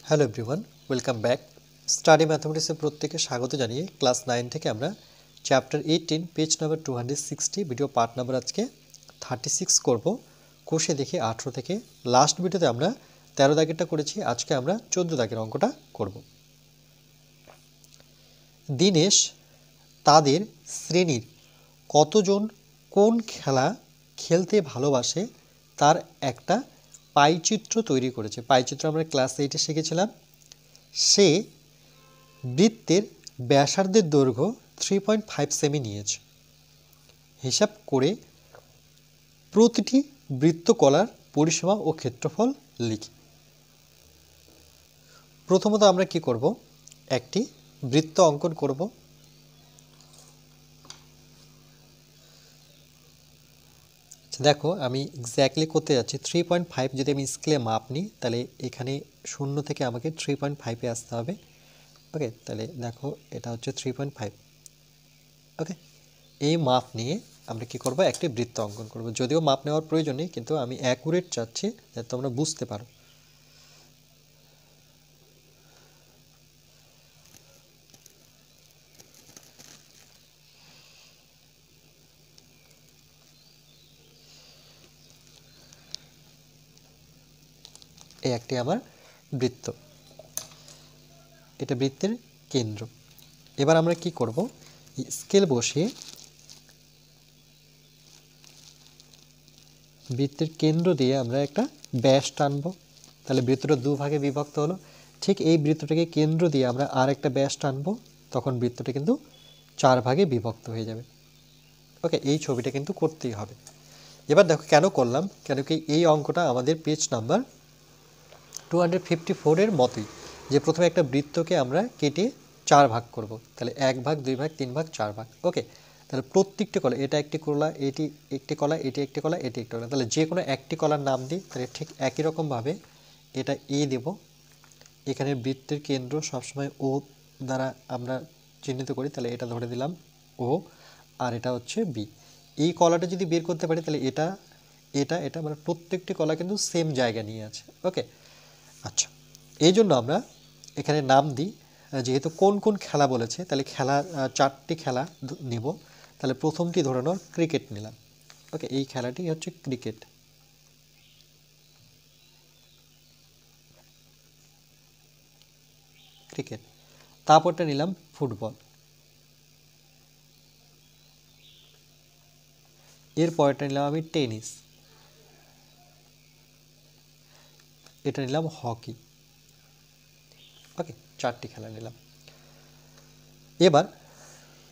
Hello everyone, welcome back. Study ম্যাথমেটিক্সে প্রত্যেকে স্বাগত জানিয়ে ক্লাস 9 থেকে আমরা chapter 18 page number 260 video part number আজকে 36 করব। কোষে দেখি 18 থেকে। লাস্ট ভিডিওতে আমরা 13 দাগেরটা করেছি, আজকে আমরা 14 দাগের অঙ্কটা করব। দিনেশ তাদের শ্রেণীর কতজন কোন খেলা খেলতে ভালোবাসে তার একটা পাইচিত্র তৈরি করেছে। পাইচিত্র আমরা ক্লাস 8-এ শিখেছিলাম। সে বৃত্তের ব্যাসার্ধের দৈর্ঘ্য 3.5 সেমি নিয়েছে। হিসাব করে প্রতিটি বৃত্তকলার পরিসীমা ও ক্ষেত্রফল লিখি। প্রথমত আমরা কি করব, একটি বৃত্ত অঙ্কন করব। দেখো আমি এক্স্যাক্টলি করতে যাচ্ছি 3.5। যদি আমি স্কেলে মাপ নিই তাহলে এখানে 0 থেকে আমাকে 3.5-এ আসতে হবে। ওকে, তাহলে দেখো এটা হচ্ছে 3.5। ওকে, এই মাপ নিয়ে আমরা কি করব, একটি বৃত্ত অঙ্কন করব। যদিও মাপ নেওয়ার প্রয়োজন নেই, কিন্তু আমি অ্যাকুরেট চাচ্ছি যাতে তোমরা বুঝতে পারো। এই একটি আমার বৃত্ত, এটা বৃত্তের কেন্দ্র। এবার আমরা কি করব, স্কেল বসিয়ে বৃত্তের কেন্দ্র দিয়ে আমরা একটা ব্যাস টানব। তাহলে বৃত্তটা দুভাগে বিভক্ত হলো। ঠিক এই বৃত্তটাকে কেন্দ্র দিয়ে আমরা আর একটা ব্যাস টানবো, তখন বৃত্তটা কিন্তু 4 ভাগে বিভক্ত হয়ে যাবে। ওকে, এই ছবিটা কিন্তু করতেই হবে। এবার দেখো কেন করলাম, কেন কি এই অঙ্কটা আমাদের পেজ নাম্বার 254-এর মতোই, যে প্রথমে একটা বৃত্তকে আমরা কেটে 4 ভাগ করব। তাহলে 1 ভাগ, 2 ভাগ, 3 ভাগ, 4 ভাগ। ওকে, তাহলে প্রত্যেকটি কলা, এটা একটি কলা, এটি একটি কলা, এটি একটি কলা, এটি একটি কলা, তাহলে যে কোনো একটি কলার নাম দিই। তাহলে ঠিক একই রকমভাবে এটা এ দেব। এখানে বৃত্তের কেন্দ্র সবসময় ও দ্বারা আমরা চিহ্নিত করি, তাহলে এটা ধরে দিলাম ও, আর এটা হচ্ছে বি। এই কলাটা যদি বের করতে পারি তাহলে এটা এটা এটা মানে প্রত্যেকটি কলা কিন্তু সেম জায়গা নিয়ে আছে। ওকে, আচ্ছা, এই জন্য আমরা এখানে নাম দিই। যেহেতু কোন কোন খেলা বলেছে, তাহলে খেলা 4টি খেলা নিব। তাহলে প্রথমটি ধরে নাও ক্রিকেট নিলাম। ওকে, এই খেলাটি হচ্ছে ক্রিকেট। ক্রিকেট। তারপরটা নিলাম ফুটবল। এর পরেরটা নিলাম আমি টেনিস। এটা নিলাম হকি। ওকে, 4টি খেলা নিলাম। এবার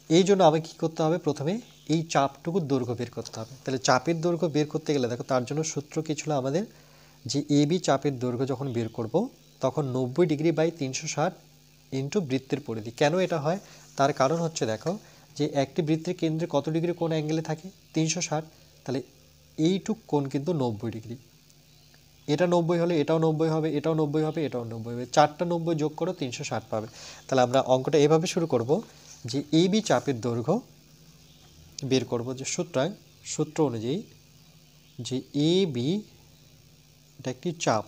এই জন্য আমাকে কী করতে হবে, প্রথমে এই চাপটুকুর দৈর্ঘ্য বের করতে হবে। তাহলে চাপের দৈর্ঘ্য বের করতে গেলে দেখো তার জন্য সূত্র কী ছিল আমাদের, যে এ বি চাপের দৈর্ঘ্য যখন বের করব তখন 90 ডিগ্রি বাই 360 ইন্টু বৃত্তের পরিধি। কেন এটা হয়, তার কারণ হচ্ছে দেখো যে একটি বৃত্তের কেন্দ্রে কত ডিগ্রি কোণ অ্যাঙ্গেলে থাকে, 360। তাহলে এইটুক কোণ কিন্তু 90 ডিগ্রি। এটা 90 হলে এটাও 90 হবে, এটাও 90 হবে, এটাও 90 হবে, 4টা 90 যোগ করো 360 পাবে। তাহলে আমরা অঙ্কটা এভাবে শুরু করব, যে এ বি চাপের দৈর্ঘ্য বের করব, যে সূত্র অনুযায়ী যে এ বি এটা একটি চাপ।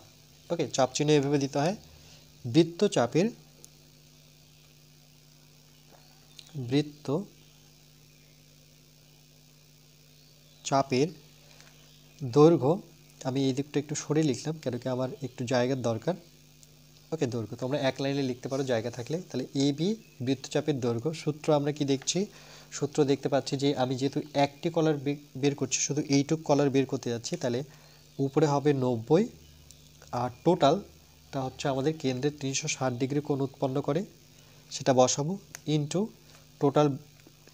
ওকে, চাপ চিহ্ন এভাবে দিতে হয়। বৃত্ত চাপের দৈর্ঘ্য, আমি এই দিকটা একটু সরে লিখলাম কেন কি আমার একটু জায়গার দরকার। ওকে, দৈর্ঘ্য তোমরা এক লাইনে লিখতে পারো জায়গা থাকলে। তাহলে এ বি বৃত্তচাপের দৈর্ঘ্য, সূত্র আমরা কি দেখছি, সূত্র দেখতে পাচ্ছি যে আমি যেহেতু একটি কলার বের করছি, শুধু এইটুক কলার বের করতে যাচ্ছি, তাহলে উপরে হবে 90, আর টোটালটা হচ্ছে আমাদের কেন্দ্রের 360 ডিগ্রি কোণ উৎপন্ন করে, সেটা বসাবো ইনটু টোটাল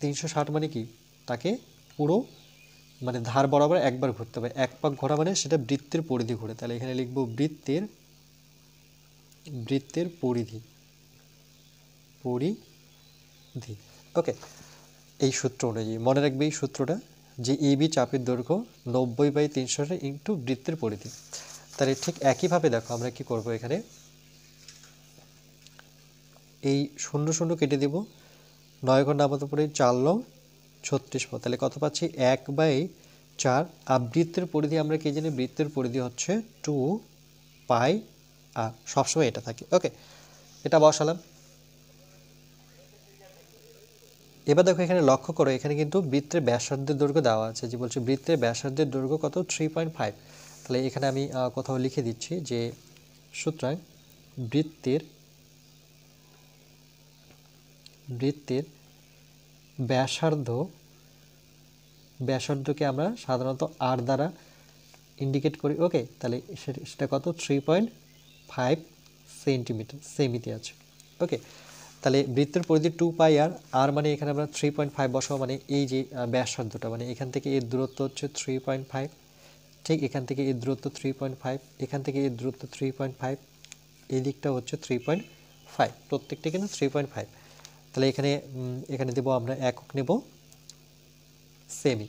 360 মানে কি, তাকে পুরো মানে ধার বরাবর একবার ঘুরতে হবে। এক পাক ঘোরা মানে সেটা বৃত্তের পরিধি ঘুরে। তাহলে এখানে লিখবো বৃত্তের পরিধি। ওকে, এই সূত্র অনুযায়ী মনে রাখবে এই সূত্রটা, যে এ বি চাপের দৈর্ঘ্য 90/360 ইন্টু বৃত্তের পরিধি। তাহলে ঠিক একইভাবে দেখো আমরা কি করব, এখানে এই 0 0 কেটে দেব, 9 ঘন্টা আমাদের পরে 4 9 36 পদ। তাহলে কত পাচ্ছি, 1/4। আর বৃত্তের পরিধি আমরা কি জানি, বৃত্তের পরিধি হচ্ছে 2 পাই আর সবসময় এটা থাকে। ওকে, এটা বসালাম। এবার দেখো এখানে লক্ষ্য করো, এখানে কিন্তু বৃত্তের ব্যাসার্ধের দৈর্ঘ্য দেওয়া আছে, যে বলছে বৃত্তের ব্যাসার্ধের দৈর্ঘ্য কত 3.5। তাহলে এখানে আমি কোথাও লিখে দিচ্ছি যে সুতরাং বৃত্তের ব্যাসার্ধকে আমরা সাধারণত আর দ্বারা ইন্ডিকেট করি। ওকে, তাহলে সেটা কত 3.5 সেন্টিমিটার, সেমিতে আছে। ওকে, তাহলে বৃত্তের পরিধি 2π আর মানে এখানে আমরা 3.5 বসাবো, মানে এই যে ব্যাসার্ধটা, মানে এখান থেকে এর দূরত্ব হচ্ছে 3.5, ঠিক এখান থেকে এর দূরত্ব 3.5, এখান থেকে এর দূরত্ব 3.5, এই দিকটা হচ্ছে 3.5, প্রত্যেকটা কিন্তু 3.5। তাহলে এখানে দেবো আমরা একক নেব সেমি,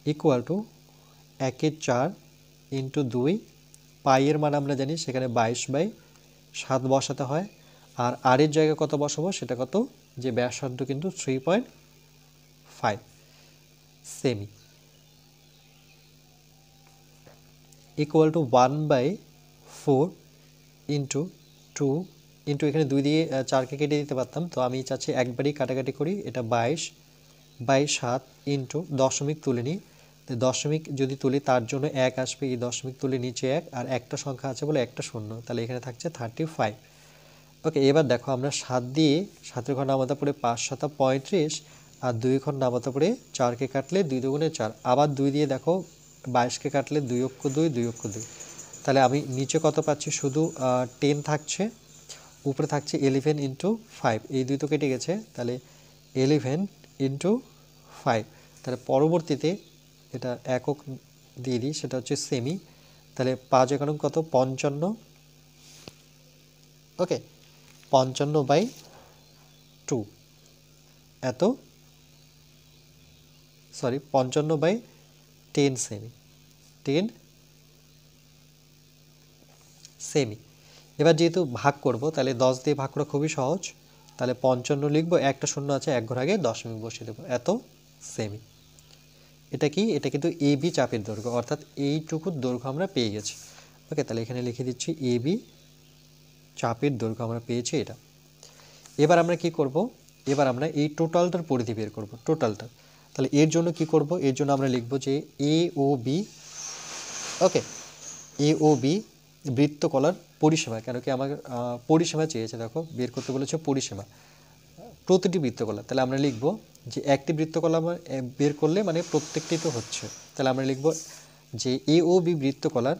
ইকুয়াল টু 1/4 ইন্টু 2, পাইয়ের মান আমরা জানি সেখানে 22/7 বসাতে হয়। আর এর জায়গায় কত বসাবো, সেটা কত, যে ব্যাসার্ধ কিন্তু 3.5 semi, equal to 1/4 into 2 into এখানে 2 দিয়ে 4কে কেটে দিতে পারতাম, তো আমি চাচ্ছি একবারই কাটাকাটি করি। এটা 22/7 ইন্টু দশমিক তুলে নিই, তো দশমিক যদি তুলি তার জন্য 1 আসবে, এই দশমিক তুলে নিচে 1, আর একটা সংখ্যা আছে বলে একটা শূন্য, তাহলে এখানে থাকছে 35। ওকে, এবার দেখো আমরা 7 দিয়ে 7 ঘর নামাতে পড়ে 5 7 35, আর 2 ঘর নামাতে পড়ে 4কে কাটলে 2 দুগুণে 4, আবার 2 দিয়ে দেখো 22কে কাটলে 2 অক্ষ 2 2 অক্ষ 2, তাহলে আমি নিচে কত পাচ্ছি, শুধু 10 থাকছে, উপরে থাকছে 11 ইন্টু 5, এই 2 তো কেটে গেছে, তাহলে 11 ইন্টু 5। তাহলে পরবর্তীতে এটা একক দিয়ে দিই, সেটা হচ্ছে সেমি, তাহলে 5 একক কত 55। ওকে, 55/2 এত, সরি 55/10 সেমি, 10 সেমি। এবার যেহেতু ভাগ করব, তাহলে 10 দিয়ে ভাগ করা খুবই সহজ, তাহলে 55 লিখবো, একটা শূন্য আছে, এক ঘর আগে দশমিক বসিয়ে দেবো, এত সেমি। এটা কি, এটা কিন্তু এবি চাপের দৈর্ঘ্য, অর্থাৎ এইটুকুর দৈর্ঘ্য আমরা পেয়ে গেছি। ওকে, তাহলে এখানে লিখে দিচ্ছি এবি চাপের দৈর্ঘ্য আমরা পেয়েছি এটা। এবার আমরা কি করব, এবার আমরা এই টোটালটার পরিধি বের করব, টোটালটা। তাহলে এর জন্য কি করব, এর জন্য আমরা লিখব যে এ ও বি, ওকে, এ ও বি বৃত্তকলার পরিসীমা, কেন কি আমার পরিসীমা চেয়েছে, দেখো বের করতে বলেছে পরিসীমা প্রতিটি বৃত্তকলা। তাহলে আমরা লিখব যে একটি বৃত্তকলা বের করলে মানে প্রত্যেকটি তো হচ্ছে, তাহলে আমরা লিখব যে এ ও বি বৃত্তকলার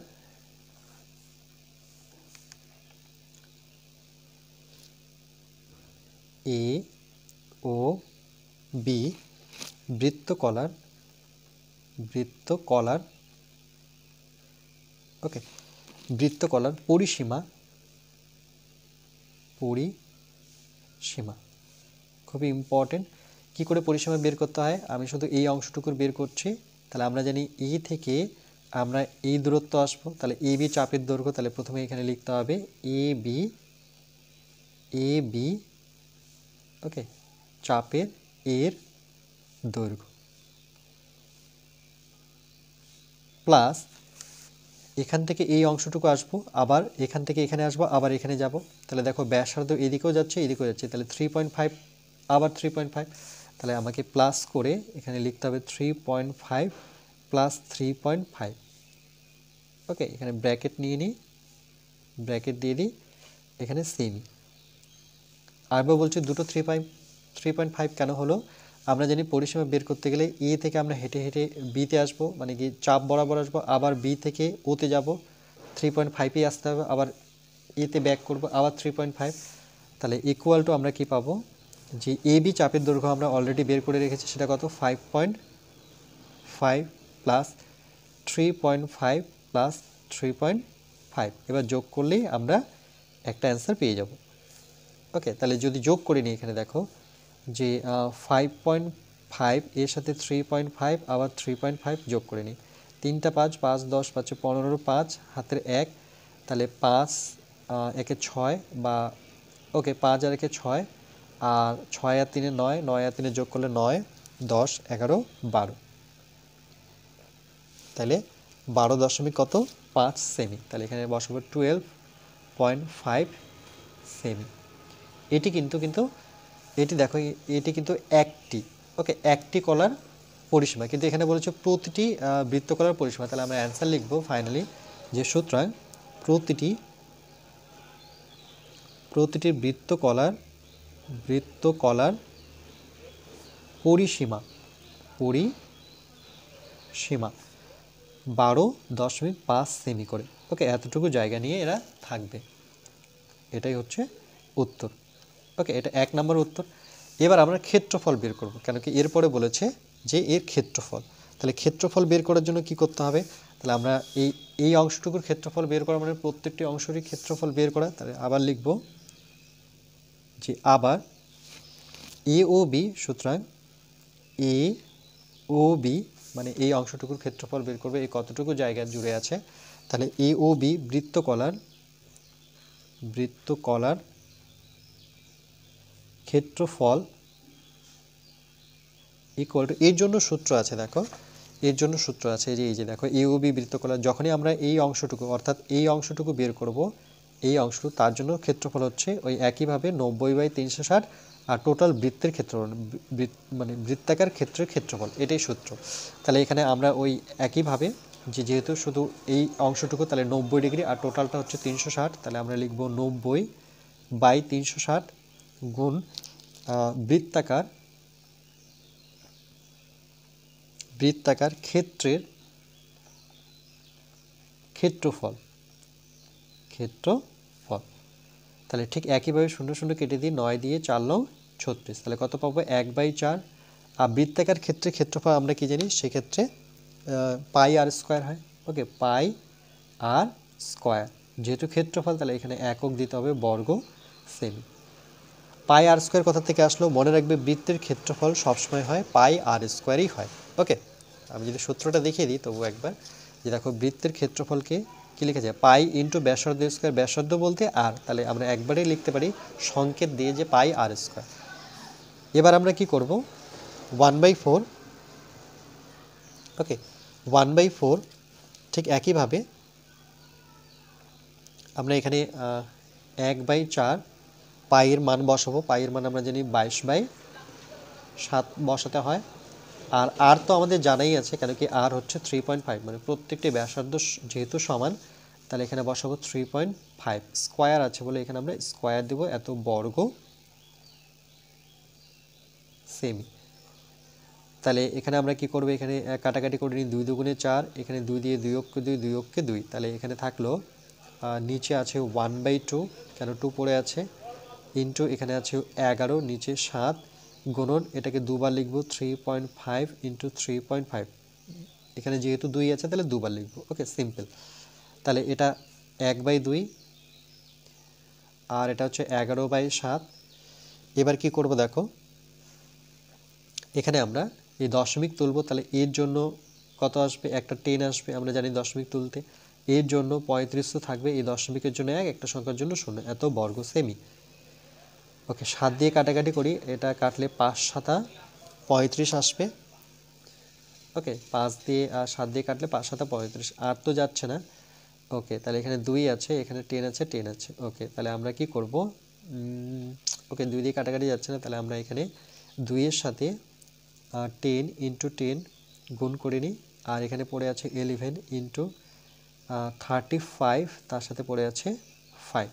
এ ও বি বৃত্তকলার ওকে বৃত্তকলার পরিসীমা খুবই ইম্পর্টেন্ট। কি করে পরিসীমা বের করতে হয়, আমি শুধু এই অংশটুকুর বের করছি। তাহলে আমরা জানি এ থেকে আমরা এই দূরত্ব আসবো, তাহলে এ বি চাপের দৈর্ঘ্য, তাহলে প্রথমে এখানে লিখতে হবে এ বি ওকে চাপের এর দৈর্ঘ্য প্লাস এখান থেকে এই অংশটুকু আসবো, আবার এখান থেকে এখানে আসবো, আবার এখানে যাব, তাহলে দেখো ব্যাসার্ধ এদিকেও যাচ্ছে এদিকেও যাচ্ছে, তাহলে 3.5 আবার 3.5, তাহলে আমাকে প্লাস করে এখানে লিখতে হবে 3.5 প্লাস 3.5। ওকে, এখানে ব্র্যাকেট নিয়ে নিই, ব্র্যাকেট দিয়ে দিই, এখানে সেমি। আরও বলছি দুটো 3.5 কেন হলো, আমরা জানি পরিসীমা বের করতে গেলে এ থেকে আমরা হেঁটে হেঁটে বিতে আসবো, মানে কি চাপ বরাবর আসবো, আবার বি থেকে ওতে যাব, 3.5-ই আসতে হবে, আবার এতে ব্যাক করব, আবার 3.5। তাহলে ইকুয়াল টু আমরা কি পাবো, যে এ বি চাপের দৈর্ঘ্য আমরা অলরেডি বের করে রেখেছি, সেটা কত 5.5 প্লাস 3.5 প্লাস 3.5, এবার যোগ করলেই আমরা একটা অ্যান্সার পেয়ে যাব। ওকে, তাহলে যদি যোগ করে নিই, এখানে দেখো যে 5.5 এর সাথে 3.5 আবার 3.5 যোগ করে নিই, 3টা 5 5 10 5 15, 5 হাতের 1, তাহলে 5 একে 6 বা ওকে 5 আর একে 6, আর 6 আর 3 9, 9 আর 3 যোগ করলে 9 10 11 12, তাহলে 12 দশমিক কত 5 সেমি, তাহলে এখানে বসাবো 12.5 সেমি। এটি কিন্তু এটি দেখো এটি কিন্তু একটি, ওকে, একটি কলার পরিসীমা, কিন্তু এখানে বলেছে প্রতিটি বৃত্তকলার পরিসীমা। তাহলে আমরা অ্যান্সার লিখবো ফাইনালি যে সুতরাং প্রতিটি বৃত্তকলার পরিসীমা 12.5 সেমি করে, ওকে, এতটুকু জায়গা নিয়ে এরা থাকবে। এটাই হচ্ছে উত্তর, ওকে, এটা 1 নম্বর উত্তর। এবার আমরা ক্ষেত্রফল বের করব, কেন কি এরপরে বলেছে যে এর ক্ষেত্রফল। তাহলে ক্ষেত্রফল বের করার জন্য কি করতে হবে? তাহলে আমরা এই অংশটুকুর ক্ষেত্রফল বের করা মানে প্রত্যেকটি অংশেরই ক্ষেত্রফল বের করা। তাহলে আবার লিখব যে আবার এ ও বি, সুতরাং এ ও বি মানে এই অংশটুকুর ক্ষেত্রফল বের করবে, এই কতটুকু জায়গা জুড়ে আছে। তাহলে এ ও বি বৃত্তকলার ক্ষেত্রফল ইকুয়াল টু, এর জন্য সূত্র আছে, দেখো এর জন্য সূত্র আছে, এই যে দেখো এ ও বি বৃত্তকলার, যখনই আমরা এই অংশটুকু অর্থাৎ এই অংশটুকু বের করব, এই অংশটুকু, তার জন্য ক্ষেত্রফল হচ্ছে ওই একইভাবে 90/360, আর টোটাল বৃত্তের ক্ষেত্রফল মানে বৃত্তাকার ক্ষেত্রের ক্ষেত্রফল, এটাই সূত্র। তাহলে এখানে আমরা ওই একইভাবে যেহেতু শুধু এই অংশটুকু, তাহলে 90 ডিগ্রি আর টোটালটা হচ্ছে 360, তাহলে আমরা লিখব 90/360 গুণ বৃত্তাকার ক্ষেত্রের ক্ষেত্রফল। তাহলে ঠিক একইভাবে 0 কেটে দিয়ে 9 দিয়ে 4 9 36, তাহলে কত পাবো? 1/4। আর বৃত্তাকার ক্ষেত্রের ক্ষেত্রফল আমরা কি জানি, সেক্ষেত্রে পাই আর স্কোয়ার হয়, ওকে, পাই আর স্কোয়ার, যেহেতু ক্ষেত্রফল তাহলে এখানে একক দিতে হবে, বর্গ সেমি। পাই আর স্কোয়ার কোথা থেকে আসলো? মনে রাখবে বৃত্তের ক্ষেত্রফল সবসময় হয় পাই আর স্কোয়ারই হয়, ওকে। আমি যদি সূত্রটা দেখিয়ে দিই তবু একবার, যে দেখো বৃত্তের ক্ষেত্রফলকে কি লিখা যায়? পাই ইন্টু ব্যাসার্ধ স্কোয়ার, ব্যাসার্ধ বলতে আর, তাহলে আমরা একবারেই লিখতে পারি সংকেত দিয়ে যে পাই আর স্কোয়ার। এবার আমরা কি করব? 1/4, ওকে, 1/4 ঠিক একইভাবে আমরা এখানে 1/4 পাইয়ের মান বসাবো। পাইয়ের মান আমরা জানি 22/7 বসাতে হয়। আর তো আমাদের জানাই আছে, কেন কি আর হচ্ছে 3.5, মানে প্রত্যেকটি ব্যাসার্ধ যেহেতু সমান, তাহলে এখানে বসাবো 3.5, স্কোয়ার আছে বলে এখানে আমরা স্কোয়ার দেব, এত বর্গ সেমি। তাহলে এখানে আমরা কি করব? এখানে কাটাকাটি করে নিই, 2 দুগুণে 4, এখানে 2 দিয়ে 2 অক্ষে 2, 2 অক্ষে 2, তাহলে এখানে থাকলো নিচে আছে 1/2, কেন 2 পড়ে আছে, ইন্টু এখানে আছে 11, নিচে 7, গুণন এটাকে দুবার লিখবো 3.5 ইন্টু 3.5, এখানে যেহেতু 2 আছে তাহলে দুবার লিখবো, ওকে, সিম্পল। তাহলে এটা 1/2 আর এটা হচ্ছে 11/7। এবার কি করব দেখো, এখানে আমরা এই দশমিক তুলব, তাহলে এর জন্য কত আসবে? একটা 10 আসবে, আমরা জানি দশমিক তুলতে। এর জন্য 35 তো থাকবে, এই দশমিকের জন্য 1, একটা সংখ্যার জন্য 0, এত বর্গ সেমি, ওকে। 7 দিয়ে কাটাকাটি করি, এটা কাটলে 5 7 35 আসবে, ওকে, 5 দিয়ে আর 7 দিয়ে কাটলে 5 7 35, আর তো যাচ্ছে না, ওকে। তাহলে এখানে 2 আছে, এখানে 10 আছে, 10 আছে, ওকে। তাহলে আমরা কি করব? ওকে, 2 দিয়ে কাটাকাটি যাচ্ছে না, তাহলে আমরা এখানে 2 এর সাথে 10 ইন্টু 10 গুণ করে নিই, আর এখানে পড়ে আছে 11 ইন্টু 35, তার সাথে পড়ে আছে 5,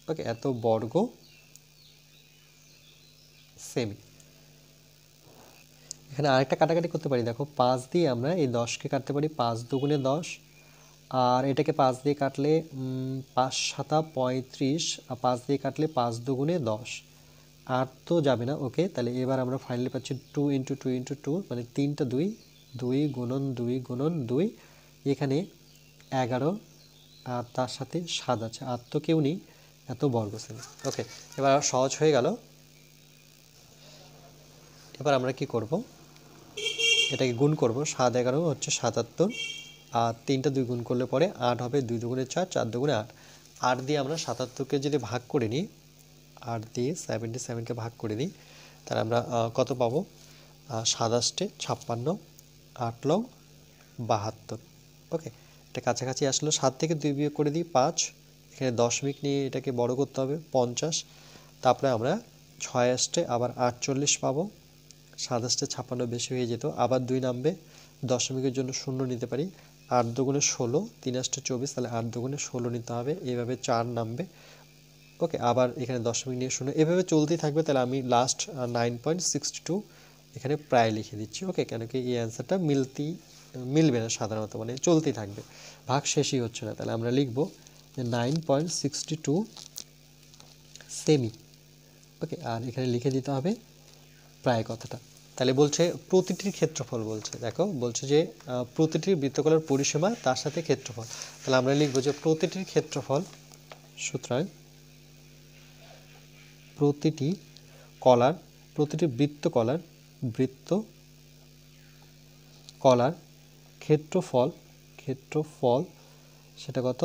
ওকে, এত বর্গ সেমি। এখানে আরেকটা কাটাকাটি করতে পারি, দেখো 5 দিয়ে আমরা এই 10কে কাটতে পারি, 5 দুগুণে 10, আর এটাকে 5 দিয়ে কাটলে 5 7 35, আর 5 দিয়ে কাটলে 5 দুগুণে 10, আর তো যাবে না, ওকে। তাহলে এবার আমরা ফাইনালি পাচ্ছি 2 ইন্টু 2 ইন্টু 2, মানে 3টা 2, 2 গুণন 2 গুণন 2, এখানে 11, আর তার সাথে 7 আছে, আর তো কেউ নেই, এত বর্গ সেমি, ওকে। এবার সহজ হয়ে গেল। এবার আমরা কি করব? এটাকে গুণ করব, 7 11 হচ্ছে 77, আর 3টা 2 গুণ করলে পরে 8 হবে, 2 দুগুণে 4, 4 দুগুণে 8, 8 দিয়ে আমরা 77কে যদি ভাগ করে নিই, 8 দিয়ে 77কে ভাগ করে নিই, তাহলে আমরা কত পাবো? 7 8 56, 8 9 72, ওকে। এটা কাছাকাছি আসলো, 7 থেকে 2 বিয়োগ করে দিই 5, এখানে দশমিক নিয়ে এটাকে বড় করতে হবে 50, তারপরে আমরা 6 আসতে আবার 48 পাবো, 7 আসতে 56 বেশি হয়ে যেত, আবার 2 নামবে, দশমিকের জন্য 0 নিতে পারি, 8 দুগুণে 16, 3 আসতে 24, তাহলে 8 দুগুণে 16 নিতে হবে, এইভাবে 4 নামবে। ওকে, আবার এখানে দশমিক নিয়ে 0, এভাবে চলতেই থাকবে। তাহলে আমি লাস্ট 9.62 এখানে প্রায় লিখে দিচ্ছি। ওকে, কেন কি এই অ্যান্সারটা মিলবে না সাধারণত, মানে চলতেই থাকবে, ভাগ শেষই হচ্ছে না। তাহলে আমরা লিখব যে 9.62 সেমি। ওকে, আর এখানে লিখে দিতে হবে প্রায় কথাটা। তাহলে বলছে প্রতিটির ক্ষেত্রফল, বলছে দেখো, বলছে যে প্রতিটির বৃত্তকলার পরিসীমা তার সাথে ক্ষেত্রফল। তাহলে আমরা লিখব যে প্রতিটির ক্ষেত্রফল, সুতরাং প্রতিটি বৃত্তকলার ক্ষেত্রফল সেটা কত,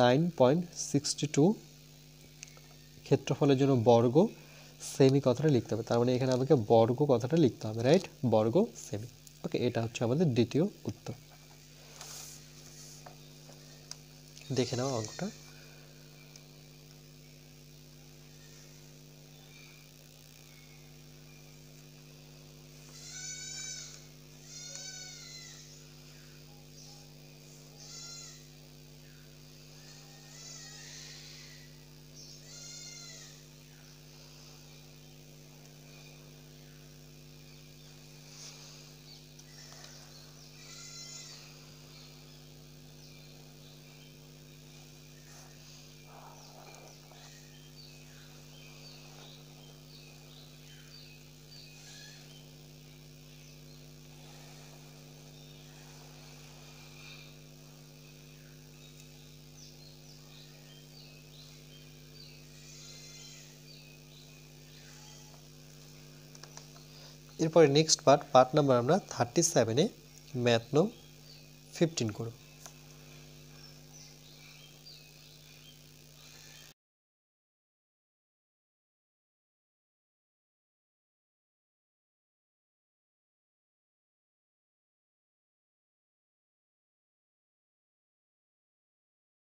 9.62 ক্ষেত্রফলের জন্য বর্গ সেমি কথাটা লিখতে হবে। তার মানে এখানে আমাকে বর্গ কথাটা লিখতে হবে, রাইট, বর্গ সেমি। ওকে, এটা হচ্ছে আমাদের দ্বিতীয় উত্তর। দেখে নাও অঙ্কটা। এরপরে নেক্সট পার্ট নাম্বার আমরা 37-এ ম্যাথ নো 15 করব।